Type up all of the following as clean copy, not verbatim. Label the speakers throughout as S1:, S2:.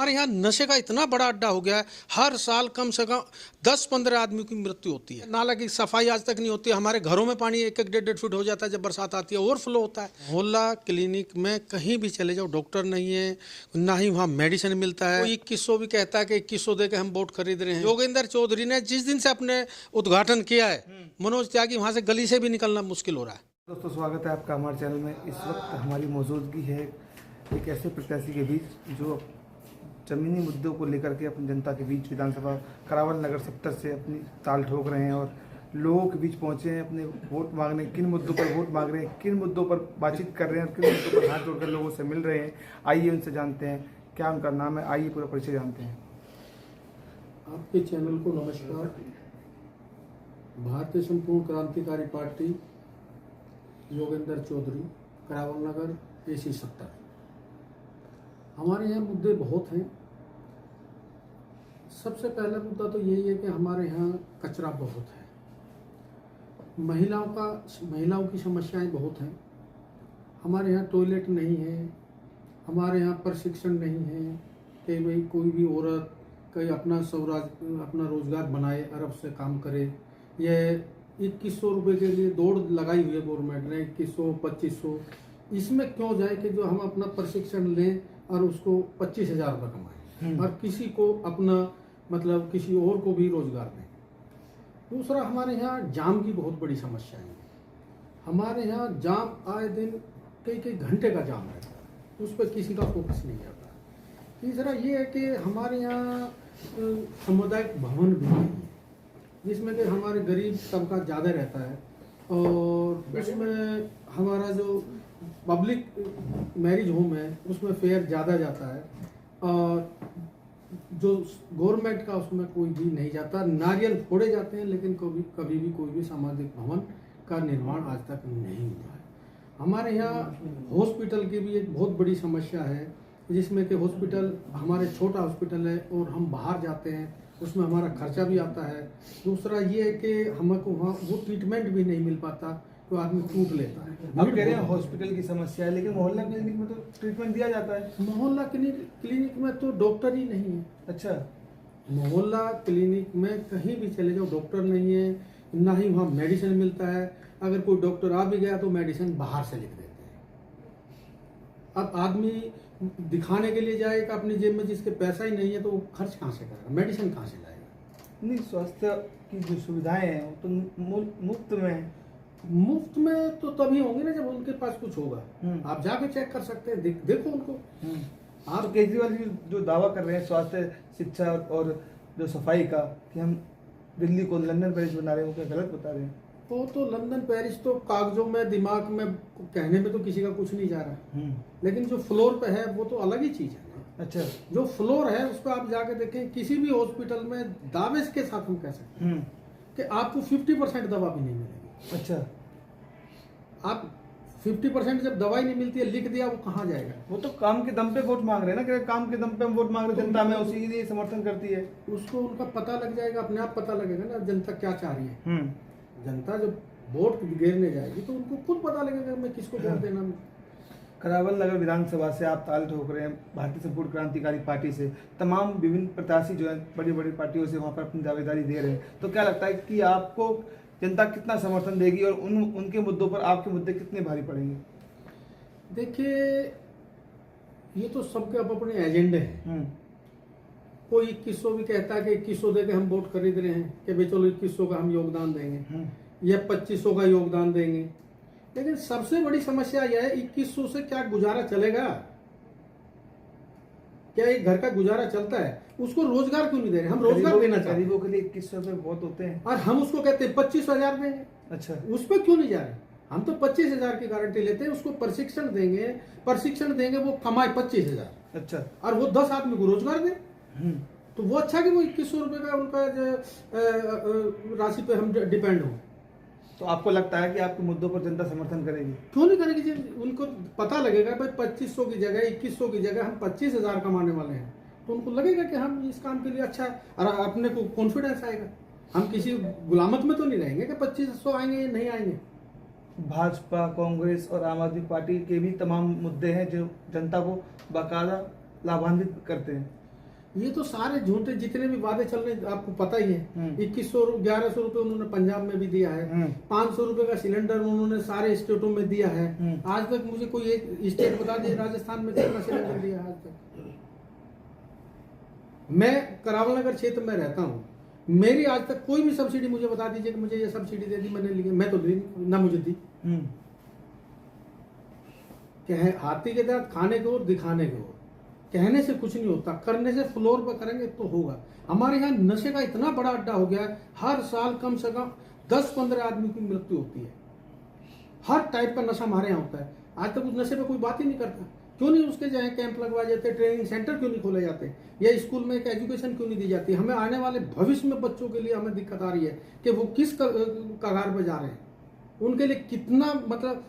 S1: हमारे यहाँ नशे का इतना बड़ा अड्डा हो गया है, हर साल कम से कम 10-15 आदमी की मृत्यु होती है। नाला की सफाई आज तक नहीं होती है। हमारे घरों में पानी 1-1, 1.5 फीट हो जाता है जब बरसात आती है, ओवरफ्लो होता है। मोहल्ला क्लिनिक में कहीं भी चले जाओ डॉक्टर नहीं है, ना ही वहाँ मेडिसिन मिलता है। 2100 भी कहता है कि 2100 दे के हम वोट खरीद रहे हैं। योगेंद्र चौधरी ने जिस दिन से अपने उद्घाटन किया है, मनोज त्यागी वहाँ से गली से भी निकलना मुश्किल हो रहा है।
S2: दोस्तों, स्वागत है आपका हमारे चैनल में। इस वक्त हमारी मौजूदगी है एक ऐसे प्रत्याशी के बीच जो ज़मीनी मुद्दों को लेकर के अपनी जनता के बीच विधानसभा करावल नगर सेक्टर से अपनी ताल ठोक रहे हैं और लोगों के बीच पहुंचे हैं अपने वोट मांगने। किन मुद्दों पर वोट मांग रहे हैं, किन मुद्दों पर बातचीत कर रहे हैं और किन मुद्दों पर हाथ जोड़कर लोगों से मिल रहे हैं, आइए उनसे जानते हैं क्या उनका नाम है। आइए पूरा परिचय जानते हैं।
S3: आपके चैनल को नमस्कार। भारतीय संपूर्ण क्रांतिकारी पार्टी योगेंद्र चौधरी, करावल नगर, AC 70। हमारे यहाँ मुद्दे बहुत हैं। सबसे पहला मुद्दा तो यही है कि हमारे यहाँ कचरा बहुत है। महिलाओं की समस्याएं बहुत हैं। हमारे यहाँ टॉयलेट नहीं है, हमारे यहाँ प्रशिक्षण नहीं है कि भाई कोई भी औरत कहीं अपना रोजगार बनाए, अरब से काम करे। यह 2100 रुपये के लिए दौड़ लगाई हुई है गवर्नमेंट ने, 2100, 2500। इसमें क्यों जाए कि जो हम अपना प्रशिक्षण लें और उसको 25,000 रुपये कमाएं और किसी को अपना मतलब किसी और को भी रोजगार दें। दूसरा, हमारे यहाँ जाम की बहुत बड़ी समस्या है। हमारे यहाँ जाम आए दिन कई घंटे का जाम रहता है, उस पर किसी का फोकस नहीं जाता। तीसरा ये है कि हमारे यहाँ सामुदायिक भवन भी नहीं है, जिसमें कि हमारे गरीब तबका ज़्यादा रहता है और इसमें हमारा जो पब्लिक मैरिज होम है उसमें फेयर ज़्यादा जाता है और जो गवर्नमेंट का उसमें कोई भी नहीं जाता। नारियल फोड़े जाते हैं लेकिन कभी भी कोई भी सामाजिक भवन का निर्माण आज तक नहीं हुआ है। हमारे यहाँ हॉस्पिटल की भी एक बहुत बड़ी समस्या है, जिसमें कि हॉस्पिटल हमारे छोटा हॉस्पिटल है और हम बाहर जाते हैं, उसमें हमारा खर्चा भी आता है। दूसरा ये है कि हमको वहाँ वो ट्रीटमेंट भी नहीं मिल पाता, तो आदमी टूट लेता है।
S2: आप कह रहे हैं हॉस्पिटल की समस्या है, लेकिन मोहल्ला क्लिनिक में तो ट्रीटमेंट दिया जाता है।
S3: मोहल्ला क्लिनिक में तो डॉक्टर ही नहीं है।
S2: अच्छा,
S3: मोहल्ला क्लिनिक में कहीं भी चले जाओ डॉक्टर नहीं है, ना ही वहाँ मेडिसिन मिलता है। अगर कोई डॉक्टर आ भी गया तो मेडिसिन बाहर से लिख देते हैं। अब आदमी दिखाने के लिए जाएगा अपनी जेब में, जिसके पैसा ही नहीं है तो वो खर्च कहाँ से करेगा, मेडिसिन कहाँ से लाएगा।
S2: नहीं, स्वास्थ्य की जो सुविधाएं हैं वो तो मुफ्त में है।
S3: मुफ्त में तो तभी होंगे ना जब उनके पास कुछ होगा। आप जाके चेक कर सकते हैं, देखो उनको।
S2: आप केजरीवाल जी जो दावा कर रहे हैं स्वास्थ्य, शिक्षा और जो सफाई का, कि हम दिल्ली को लंदन पेरिस बना रहे हैं, वो क्या गलत बता रहे हैं?
S3: वो तो लंदन पेरिस तो कागजों में, दिमाग में कहने में तो किसी का कुछ नहीं जा रहा, लेकिन जो फ्लोर पे है वो तो अलग ही चीज है। अच्छा, जो फ्लोर है उस पर आप जाके देखें, किसी भी हॉस्पिटल में दावे के साथ हम कह सकते हैं कि आपको 50% दवा भी नहीं मिलेगी। अच्छा, आप 50% जब दवाई नहीं मिलती है, लिख दिया, वो कहाँ जाएगा?
S2: वो तो काम के दम पे वोट मांग रहे हैं ना, कि काम के दम पे हम वोट मांग रहे हैं, जनता में उसी के लिए समर्थन करती है।
S3: उसको उनका पता लग जाएगा, अपने आप पता लगेगा ना जनता क्या चाह रही है। जनता जब वोट गिरने जाएगी तो उनको खुद पता लगेगा मैं किसको वोट देना।
S2: करावल नगर विधानसभा से आप ताल ठोक रहे हैं भारतीय संपूर्ण क्रांतिकारी पार्टी से। तमाम विभिन्न प्रत्याशी जो है बड़ी बड़ी पार्टियों से वहाँ पर अपनी दावेदारी दे रहे हैं, तो क्या लगता है कि आपको जनता कितना समर्थन देगी और उनके मुद्दों पर आपके मुद्दे कितने भारी पड़ेंगे?
S3: देखिए, ये तो सबके अपने एजेंडे हैं। कोई 2100 भी कहता है कि 2100 दे के हम वोट खरीद रहे हैं, कि भाई चलो 2100 का हम योगदान देंगे या 2500 का योगदान देंगे। लेकिन सबसे बड़ी समस्या यह है, 2100 से क्या गुजारा चलेगा? क्या एक घर का गुजारा चलता है? उसको रोजगार क्यों नहीं दे रहे? हम रोजगार देना चाहते हैं।
S2: गरीबों के लिए 2100 रुपये बहुत होते हैं
S3: और हम उसको कहते हैं 25,000 देंगे।
S2: अच्छा,
S3: उस पर क्यों नहीं जा रहे? हम तो 25,000 की गारंटी लेते हैं, उसको प्रशिक्षण देंगे, वो कमाए 25,000। अच्छा, और वो 10 आदमी को रोजगार दे, तो वो अच्छा कि वो 2100 रुपये का उनका राशि पे हम डिपेंड हो।
S2: तो आपको लगता है कि आपके मुद्दों पर जनता समर्थन करेगी?
S3: क्यों नहीं करेगी? जब उनको पता लगेगा भाई 2500 की जगह 2100 की जगह हम 25,000 कमाने वाले हैं, तो उनको लगेगा कि हम इस काम के लिए अच्छा है और अपने को कॉन्फिडेंस आएगा। हम किसी गुलामत में तो नहीं रहेंगे कि 2500 आएंगे या नहीं आएंगे।
S2: भाजपा, कांग्रेस और आम आदमी पार्टी के भी तमाम मुद्दे हैं जो जनता को बाकायदा लाभान्वित करते हैं।
S3: ये तो सारे झूठे जितने भी वादे चल रहे हैं आपको पता ही है। 1100 रुपए उन्होंने पंजाब में भी दिया है। 500 रुपए का सिलेंडर उन्होंने सारे स्टेटों में दिया है। आज तक मुझे कोई एक स्टेट बता दिए राजस्थान में कितना सिलेंडर दिया है आज तक। मैं करावल नगर क्षेत्र में रहता हूँ, मेरी आज तक कोई भी सब्सिडी मुझे बता दीजिए कि मुझे ये सब्सिडी दे दी मैंने ली, मैं तो दी ना मुझे दी। क्या है, हाथी के दांत खाने को और दिखाने को, कहने से कुछ नहीं होता, करने से फ्लोर पर करेंगे तो होगा। हमारे यहाँ नशे का इतना बड़ा अड्डा हो गया है, हर साल कम से कम 10-15 आदमी की मृत्यु होती है। हर टाइप का नशा हमारे यहाँ होता है। आज तक उस नशे पे कोई बात ही नहीं करता। क्यों नहीं उसके जो है कैंप लगवाए जाते, ट्रेनिंग सेंटर क्यों नहीं खोले जाते, या स्कूल में एक एजुकेशन क्यों नहीं दी जाती। हमें आने वाले भविष्य में बच्चों के लिए हमें दिक्कत आ रही है कि वो किस कगार पर जा रहे हैं, उनके लिए कितना मतलब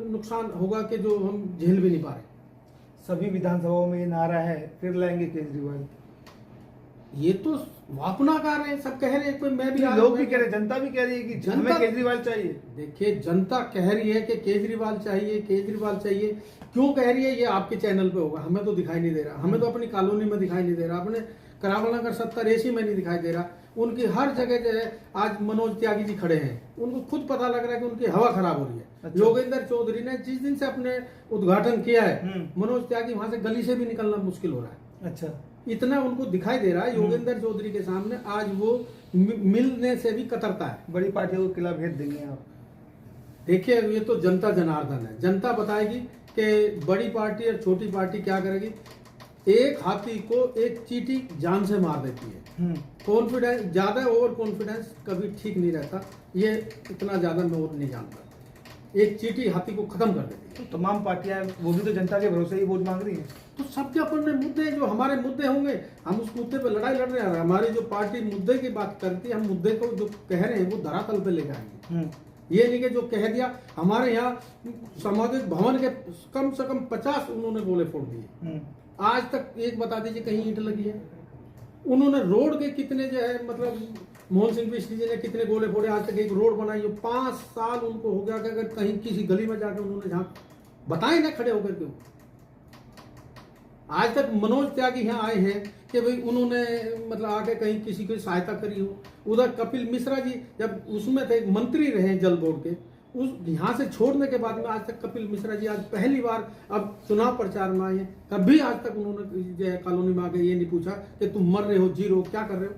S3: नुकसान होगा कि जो हम झेल भी नहीं पा रहे।
S2: सभी विधानसभाओं में ये नारा है, फिर लाएंगे केजरीवाल।
S3: ये तो अपना कह रहे हैं, सब कह रहे हैं, कोई मैं भी
S2: लोग भी कह रहे हैं, जनता भी कह रही है कि हमें केजरीवाल चाहिए।
S3: देखिए, जनता कह रही है कि केजरीवाल चाहिए, केजरीवाल चाहिए। क्यों कह रही है ये आपके चैनल पे होगा, हमें तो दिखाई नहीं दे रहा। हमें तो अपनी कॉलोनी में दिखाई नहीं दे रहा, अपने करावल नगर 70 AC में नहीं दिखाई दे रहा। उनकी हर जगह जो है आज मनोज त्यागी जी खड़े हैं, उनको खुद पता लग रहा है कि उनकी हवा खराब हो रही है।
S2: अच्छा।
S3: योगेंद्र चौधरी ने जिस दिन से अपने उद्घाटन किया है, मनोज त्यागी वहां से गली से भी निकलना मुश्किल हो रहा है।
S2: अच्छा,
S3: इतना उनको दिखाई दे रहा है योगेंद्र चौधरी के सामने। आज वो मिलने से भी कतरता है।
S2: बड़ी पार्टियों को किला भेज देंगे आप।
S3: देखिए, ये तो जनता जनार्दन है, जनता बताएगी कि बड़ी पार्टी और छोटी पार्टी क्या करेगी। एक हाथी को एक चींटी जान से मार देती है। कॉन्फिडेंस ज्यादा, ओवर कॉन्फिडेंस कभी ठीक नहीं रहता। ये इतना ज्यादा मैं और नहीं जानता। एक चींटी हाथी को खत्म कर देती है।
S2: तो तमाम पार्टियां वो भी तो जनता के भरोसे ही वोट मांग रही है।
S3: तो सबके अपने मुद्दे हैं, जो हमारे मुद्दे होंगे हम उस मुद्दे पे लड़ाई लड़ रहे हैं। हमारी जो पार्टी मुद्दे की बात करती है, हम मुद्दे को जो कह रहे हैं वो धरातल पे लेकर आएंगे। ये नहीं कि जो कह दिया। हमारे यहाँ सामाजिक भवन के कम से कम 50 उन्होंने गोले फोड़ दिए। आज तक एक बता दीजिए कहीं ईंट लगी है। उन्होंने रोड के कितने जो है मतलब मोहन सिंह बिस्ली जी ने कितने गोले फोड़े, आज तक एक रोड बनाई। 5 साल उनको हो गया कि अगर कहीं किसी गली में जाकर उन्होंने जहां बताए ना खड़े होकर क्यों। आज तक मनोज त्यागी यहाँ आए हैं कि भाई उन्होंने मतलब आके कहीं किसी की सहायता करी हो। उधर कपिल मिश्रा जी जब उसमें थे, मंत्री रहे जल बोर्ड के, उस यहाँ से छोड़ने के बाद में आज तक कपिल मिश्रा जी आज पहली बार अब चुनाव प्रचार में आए हैं। कभी आज तक उन्होंने जो है कॉलोनी में आके ये नहीं पूछा कि तुम मर रहे हो, जी रहे हो, क्या कर रहे हो।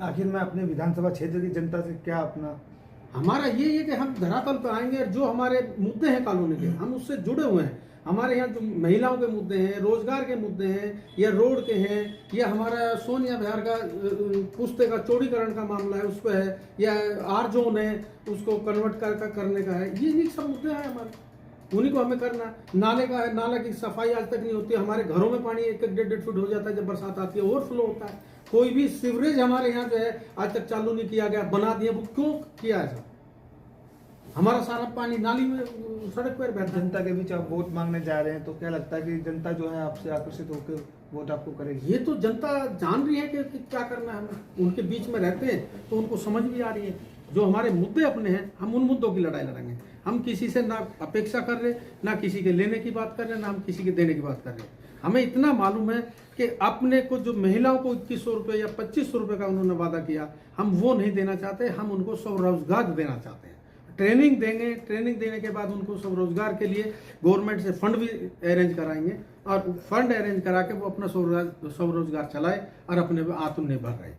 S2: आखिर में अपने विधानसभा क्षेत्र की जनता से क्या अपना
S3: हमारा ये है कि हम धरातल पर आएंगे और जो हमारे मुद्दे हैं कॉलोनी के, हम उससे जुड़े हुए हैं। हमारे यहाँ जो महिलाओं के मुद्दे हैं, रोजगार के मुद्दे हैं, या रोड के हैं, या हमारा सोनिया बिहार का पुश्ते का चौड़ीकरण का मामला है उस पर है, या आर जोन है उसको कन्वर्ट करने का है। ये सब मुद्दे हैं हमारे, उन्हीं को हमें करना। नाले का है, नाला की सफाई आज तक नहीं होती। हमारे घरों में पानी 1-1.5 फुट हो जाता है जब बरसात आती है, ओवरफ्लो होता है। कोई भी सीवरेज हमारे यहाँ जो है आज तक चालू नहीं किया गया, बना दिया। वो क्यों किया ऐसा? हमारा सारा पानी नाली में सड़क पर बहता है।
S2: जनता के बीच आप वोट मांगने जा रहे हैं तो क्या लगता है कि जनता जो है आपसे आकर्षित होकर वोट आपको करेगी?
S3: ये तो जनता जान रही है कि क्या करना है हमें। उनके बीच में रहते हैं तो उनको समझ भी आ रही है। जो हमारे मुद्दे अपने हैं, हम उन मुद्दों की लड़ाई लड़ेंगे। हम किसी से ना अपेक्षा कर रहे, ना किसी के लेने की बात कर रहे, ना हम किसी के देने की बात कर रहे। हमें इतना मालूम है कि अपने को जो महिलाओं को 2100 रुपये या 2500 रुपये का उन्होंने वादा किया, हम वो नहीं देना चाहते। हम उनको स्वरोजगार देना चाहते हैं। ट्रेनिंग देंगे, ट्रेनिंग देने के बाद उनको स्वरोजगार के लिए गवर्नमेंट से फंड भी अरेंज कराएंगे, और फंड अरेंज करा के वो अपना स्वरोजगार चलाए और अपने आत्मनिर्भर रहे।